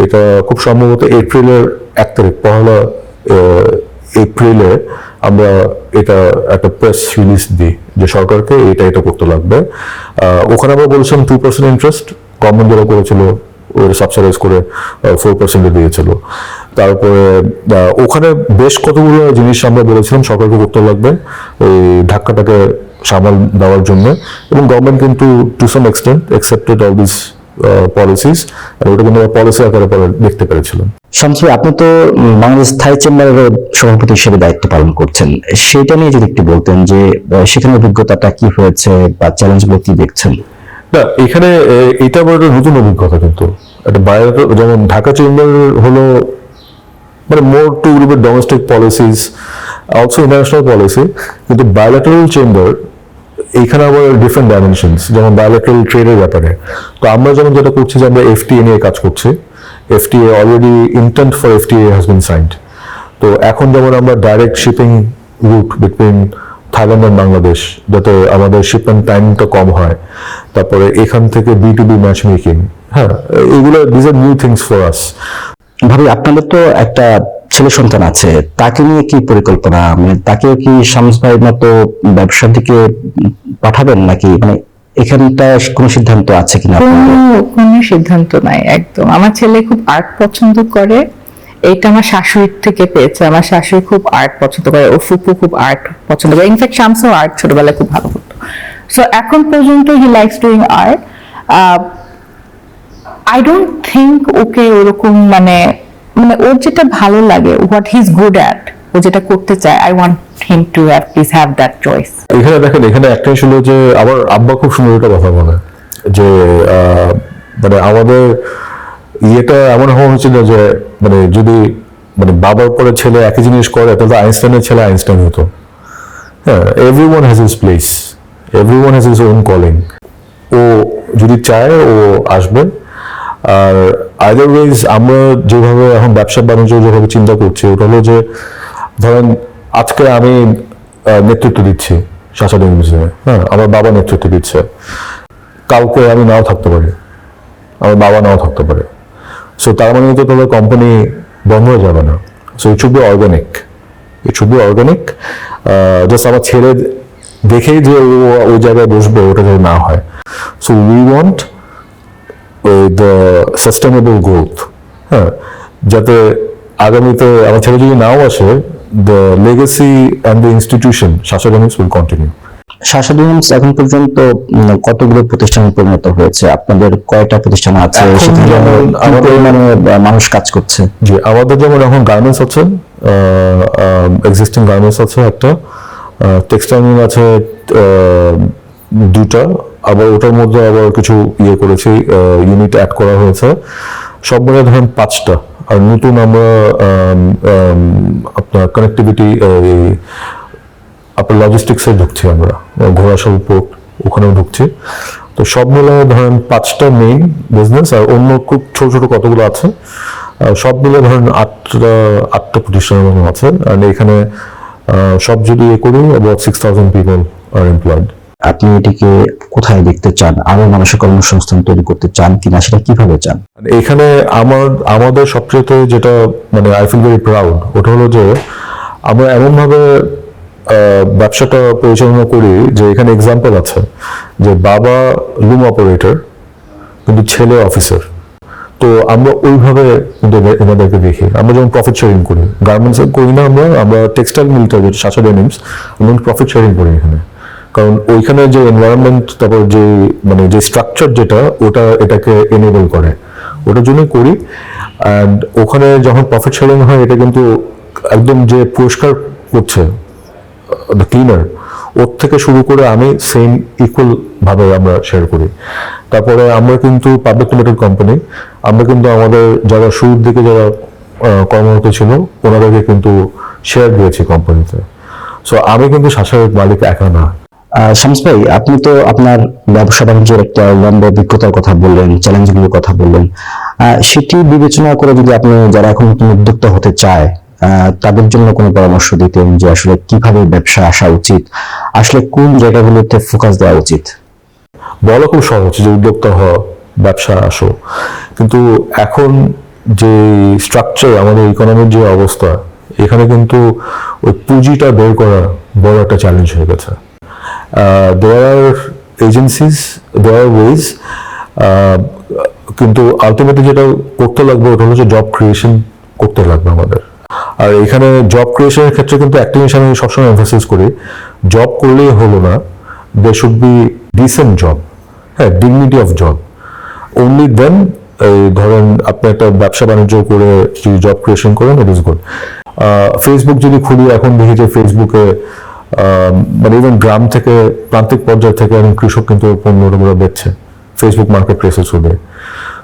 এটা খুব সম্ভবত এপ্রিলের 1 তারিখ, 1 এপ্রিলে আমরা এটা একটা প্রেস রিলিজ দিই যে সরকারকে এটা করতে লাগবে। ওখানে আমরা বলেছিলাম 2% ইন্টারেস্ট, গভর্নমেন্ট যেটা করেছিল ওটা সাবসিডাইজ করে 4% দিয়েছিল। তারপরে ওখানে বেশ কতগুলো জিনিস আমরা বলেছিলাম সরকারকে করতে লাগবে ওই ধাক্কাটাকে সামাল দেওয়ার জন্য, এবং গভর্নমেন্ট কিন্তু to some extent accepted all this policies, আর ওটা কিন্তু পলিসি আকারে পরে দেখতে পেরেছিলাম। শামস ভাই, আপনি তো বাংলাদেশ স্থায়ী চেম্বারের সভাপতি হিসেবে দায়িত্ব পালন করছেন, সেটা নিয়ে যদি একটু বলতেন যে সেখানে অভিজ্ঞতাটা কি হয়েছে বা চ্যালেঞ্জগুলো কি দেখছেন? না, এখানে এটা আবার একটা নতুন অভিজ্ঞতা। কিন্তু একটা বাইরে, যেমন ঢাকা চেম্বার হলো মানে more to domestic policies, also international policy, কিন্তু বায়োল্যাটারাল চেম্বার এইখানে আবার ডিফারেন্ট ডাইমেনশনস, যেমন বায়োল্যাটারাল ট্রেডের ব্যাপারে। তো আমরা যেমন যেটা করছি যে আমরা এফটিএ নিয়ে কাজ করছি, FTA already intent for FTA has been signed. তো এখন যেমন আমরা direct shipping route between Thailand and Bangladesh, যাতে আমাদের শিপমেন্ট টাইমটা কম হয়। তারপরে এখান থেকে B2B ম্যাচ মেকিং, হ্যাঁ, এগুলো this are new things for us. ভাবি, আপনাদের তো একটা ছেলে সন্তান আছে, তাকে নিয়ে কি পরিকল্পনা? মানে তাকে কি শামস ভাইয়ের মতো ব্যবসার দিকে পাঠাবেন নাকি, মানে এখানটা কোনো সিদ্ধান্ত আছে কিনা? কোনো সিদ্ধান্ত নাই একদম। আমার ছেলে খুব আর্ট পছন্দ করে, এইটা আমার শাশুড়ির থেকে পেয়েছে। আমার শাশুড়ি খুব আর্ট পছন্দ করে, ও ফুপু খুব আর্ট পছন্দ করে। ইনফ্যাক্ট শামসও আর্ট ছোটবেলায় খুব ভালো করতো। সো এখন পর্যন্ত he likes doing art. I don't think ওকে ওরকম মানে ওর যেটা ভালো লাগে, what he is good at, ও যেটা করতে চায়, I want him to please have that choice. এখানে দেখেন, এখানে একটাই ছিল যে আমার আব্বা খুব সুন্দর একটা কথা বলে যে মানে আমাদের ইয়েটা এমন হওয়া হচ্ছে না যে মানে যদি মানে বাবার পরে ছেলে একই জিনিস করে তাহলে আইনস্টাইনের ছেলে আইনস্টাইন হতো। হ্যাঁ, everyone has his place, everyone has his own calling. ও যদি চায় ও আসবে। আর আদারওয়াইজ আমরা যেভাবে এখন ব্যবসা বাণিজ্য যেভাবে চিন্তা করছি, ওটা হলো যে ধরেন আজকে আমি নেতৃত্ব দিচ্ছি শাসাদে, হ্যাঁ, আমার বাবা নেতৃত্ব দিচ্ছে, কাউকে আমি নাও থাকতে পারি, আমার বাবা নাও থাকতে পারে। সো তার মানে তো তাদের কোম্পানি বন্ধ হয়ে যাবে না। So it should be organic, it should be organic. Just আমার ছেলে দেখেই যে ও ওই জায়গায় বসবে, ওটা যদি না হয়। So we want the sustainable growth, হ্যাঁ, যাতে আগামীতে আমার ছেলে যদি নাও আসে, the legacy and the institution শাসাদে উইল কন্টিনিউ। শাসাদে এখন পর্যন্ত কতগুলো প্রতিষ্ঠানে পরিণত হয়েছে? আপনাদের কয়টা প্রতিষ্ঠান আছে? সেখানে আমাদের মানে মানুষ কাজ করছে? জি, আমাদের যেমন এখন গার্মেন্টস আছে, এক্সিস্টিং গার্মেন্টস আছে একটা, টেক্সটাইল মিল আছে 2টা, আবার ওটার মধ্যে আবার কিছু করেছি, ইউনিট অ্যাড করা হয়েছে। সব মিলে ধরেন 5টা। আর নতুন আমরা আপনার কানেক্টিভিটি, আপনার লজিস্টিক্সে ঢুকছি, আমরা ঘোড়াশাল পোর্ট ওখানেও ঢুকছি। তো সব মিলে ধরেন 5টা মেইন বিজনেস, আর অন্য খুব ছোট ছোট কতগুলো আছে, সব মিলে ধরেন 8টা প্রতিষ্ঠানের মতো আছে। আর এখানে সব যদি করি, about 6,000 people are employed. আপনি এটিকে কোথায় দেখতে চান? আরো মানুষের কর্মসংস্থান তৈরি করতে চান কিনা, সেটা কিভাবে চান? এখানে আমাদের সবচেয়ে যেটা মানে আই ফিল ভেরি প্রাউড, ওটা হলো যে আমরা এমনভাবে ব্যবসাটা পরিচালনা করি যে এখানে এক্সাম্পল আছে যে বাবা লুম অপারেটর কিন্তু ছেলে অফিসার। তো আমরা ওইভাবে কিন্তু এনাদেরকে দেখি। আমরা যেমন প্রফিট শেয়ারিং করি, গার্মেন্টস করি না, আমরা টেক্সটাইল মিলটা যেটা সাশা ডেনিমস, আমরা প্রফিট শেয়ারিং করি এখানে। কারণ ওইখানে যে এনভায়রনমেন্ট, তারপর যে মানে যে স্ট্রাকচার যেটা, ওটা এটাকে এনেবল করে, ওটার জন্যই করি। অ্যান্ড ওখানে যখন প্রফিট শেয়ারিং হয়, এটা কিন্তু একদম যে পুরস্কার করছে দ্য ক্লিনার, ওর থেকে শুরু করে আমি সেম ইকুয়াল ভাবে আমরা শেয়ার করি। তারপরে আমরা কিন্তু পাবলিক লিমিটেড কোম্পানি, আমরা কিন্তু আমাদের যারা শুরুর দিকে যারা কর্মরত ছিল ওনাদেরকে কিন্তু শেয়ার দিয়েছি কোম্পানিতে। সো আমি কিন্তু শাসার মালিক একা না। শামস ভাই, আপনি তো আপনার ব্যবসা বাণিজ্যের একটা লম্বা অভিজ্ঞতার কথা বললেন, চ্যালেঞ্জগুলোর কথা বললেন। সেটি বিবেচনা করে যদি আপনি যারা এখন নতুন উদ্যোক্তা হতে চায় তাদের জন্য কোনো পরামর্শ দিতেন যে আসলে কিভাবে ব্যবসা আসা উচিত, আসলে কোন জায়গাগুলোতে ফোকাস দেওয়া উচিত? বলা খুব সহজ যে উদ্যোক্তা হওয়া, ব্যবসা আসো, কিন্তু এখন যে স্ট্রাকচার, আমাদের ইকোনমির যে অবস্থা, এখানে কিন্তু ওই পুঁজিটা বের করা বড় একটা চ্যালেঞ্জ হয়ে গেছে। দেয়ার আর এজেন্সিস, দেয়ার আর ওয়েজ, কিন্তু আলটিমেটলি যেটা করতে লাগবে ওটা হচ্ছে জব ক্রিয়েশন করতে লাগবে আমাদের। আর এখানে জব ক্রিয়েশনের ক্ষেত্রে কিন্তু একটা জিনিস আমি সবসময় এমফাসাইজ করি, জব করলেই হলো না, there should be decent job, হ্যাঁ, dignity of job. Only then, এই ধরেন আপনি একটা ব্যবসা বাণিজ্য করে যদি জব ক্রিয়েশন করেন, ইট ইজ গুড। ফেসবুক যদি খুলি, এখন দেখি যে ফেসবুকে মানে ইভেন গ্রাম থেকে, প্রান্তিক পর্যায় থেকে এখন কৃষক কিন্তু পণ্যগুলো বেচছে ফেসবুক মার্কেট প্লেসে চলে।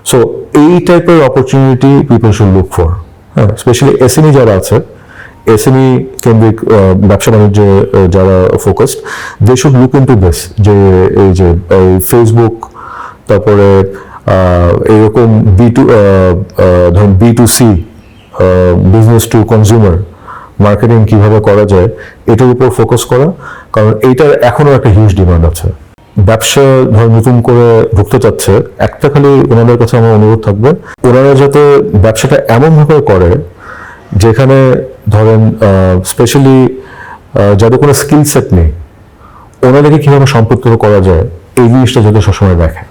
সো এই টাইপের opportunity people should look for, হ্যাঁ, স্পেশালি এসএমই যারা আছে, এসএমই কেন্দ্রিক ব্যবসা বাণিজ্যে যারা focused, they should look into this, যে এই যে ফেসবুক, তারপরে এরকম ধরুন B2C, business to consumer marketing কিভাবে করা যায়, এটার উপর ফোকাস করা। কারণ এইটার এখনো একটা হিউজ ডিমান্ড আছে। ব্যবসা ধর নতুন করে ঢুকতে চাচ্ছে, একটা খালি ওনাদের কাছে আমার অনুরোধ থাকবে, ওনারা যাতে ব্যবসাটা এমনভাবে করে যেখানে ধরেন স্পেশালি যাদের কোনো স্কিল সেট নেই, ওনাদেরকে কিভাবে সম্পৃক্ত করা যায়, এই জিনিসটা যাতে সবসময় দেখে।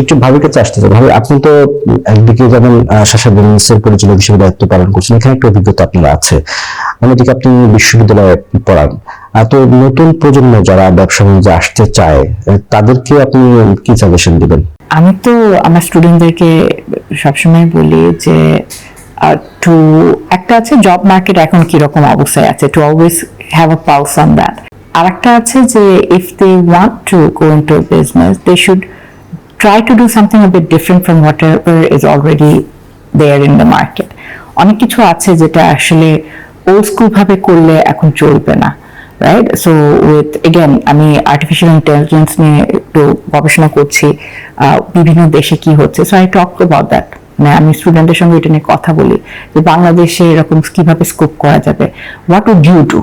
একটু ভাবির কাছে আসতে চাই। ভাবি, আপনি তো একদিকে যেমন শাসা ডেনিমসের পরিচালক হিসেবে দায়িত্ব পালন করছেন, এখানে একটা অভিজ্ঞতা আপনার আছে, অন্যদিকে আপনি বিশ্ববিদ্যালয়ে পড়ান। তো নতুন প্রজন্ম যারা ব্যবসা বাণিজ্যে আসতে চায় তাদেরকে আপনি কি সাজেশন দিবেন? আমি তো আমার স্টুডেন্টদেরকে সবসময় বলি যে টু, একটা আছে জব মার্কেট এখন কিরকম অবস্থায় আছে, to always have a pulse on that. আর একটা আছে যে if they want to go into business, they should try to do something a bit different from whatever is already there in the market. অনেক কিছু আছে যেটা আসলে old school ভাবে করলে এখন চলবে না, রাইট? সো উইথ এগেন, আমি আর্টিফিশিয়াল ইন্টেলিজেন্স নিয়ে একটু গবেষণা করছি, বিভিন্ন দেশে কি হচ্ছে, so I talk about that. মানে আমি স্টুডেন্টের সঙ্গে এটা নিয়ে কথা বলি যে বাংলাদেশে এরকম কিভাবে স্কোপ করা যাবে, হোয়াট উড ইউ ডু,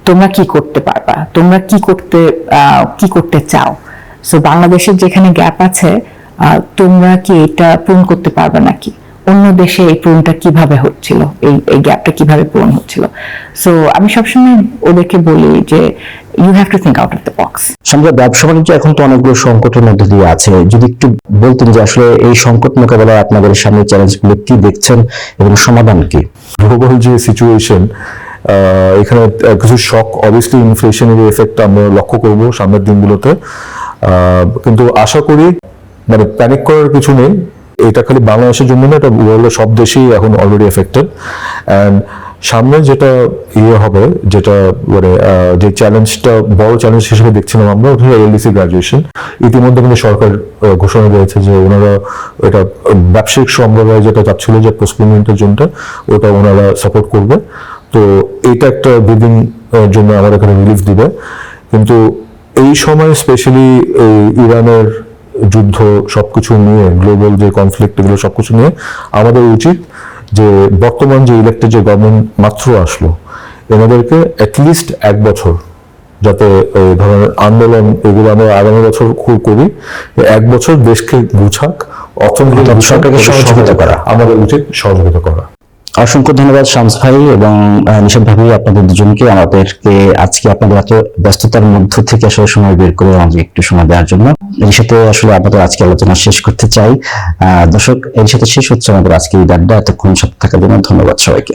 তোমরা কি করতে পারবা, তোমরা কি করতে চাও। সো বাংলাদেশের যেখানে গ্যাপ আছে, তোমরা কি এটা পূরণ করতে পারবে নাকি, অন্য দেশে এই পূরণটা কিভাবে হচ্ছিল, এই গ্যাপটা কিভাবে পূরণ হচ্ছিল। সো আমি সবসময় ওদেরকে বলি যে you have to think out of the box. আমরা ব্যবসা বাণিজ্য এখন তো অনেকগুলো সংকটের মধ্যে দিয়ে আছে, যদি একটু বলতেন যে আসলে এই সংকট মোকাবেলায় আপনাদের সামনে চ্যালেঞ্জগুলো কি দেখছেন এবং সমাধান কি? গ্লোবাল যে সিচুয়েশন, এখানে কিছু শক, অবভিয়াসলি ইনফ্লেশনের এফেক্ট আমরা লক্ষ্য করব সামনের দিনগুলোতে, কিন্তু আশা করি মানে প্যানিক করার কিছু নেই। এটা খালি বাংলাদেশের জন্য না, এটা ওয়ার্ল্ডের সব দেশেই এখন অলরেডি এফেক্টেড। অ্যান্ড সামনে যেটা হবে, যেটা মানে যে চ্যালেঞ্জটা বড় চ্যালেঞ্জ হিসেবে দেখছিলাম আমরা, ওটা এলডিসি গ্রাজুয়েশন। ইতিমধ্যে কিন্তু সরকার ঘোষণা দিয়েছে যে ওনারা এটা ব্যবসায়িক সম্প্রদায় যেটা চাচ্ছিল যে পোস্টপোনমেন্টের জন্য, ওটা ওনারা সাপোর্ট করবে। তো এটা একটা ব্রিদিং জন্য আমাদের এখানে রিলিফ দিবে। কিন্তু এই সময় স্পেশালি ইরানের যুদ্ধ, সবকিছু নিয়ে, গ্লোবাল যে কনফ্লিক্ট, এগুলো সবকিছু নিয়ে আমাদের উচিত যে বর্তমান যে ইলেক্টেড যে গভর্নমেন্ট মাত্র আসলো, এনাদেরকে অ্যাটলিস্ট 1 বছর যাতে এই ধরনের আন্দোলন এগুলো আমরা আগামী বছর খুব করি। 1 বছর দেশকে গুছাক, অর্থনৈতিক সরকারকে সহযোগিতা করা। আমাদের উচিত সহযোগিতা করা। অসংখ্য ধন্যবাদ শামস ভাই এবং নিশাদ ভাবি, আপনাদের দুজনকে আমাদেরকে আজকে আপনাদের এত ব্যস্ততার মধ্য থেকে আসলে সময় বের করে আমাদের একটু সময় দেওয়ার জন্য। এর সাথে আসলে আমাদের আজকে আলোচনা শেষ করতে চাই। দর্শক, এর সাথে শেষ হচ্ছে আমাদের আজকে এই আড্ডা। এতক্ষণ সাথে থাকার জন্য ধন্যবাদ সবাইকে।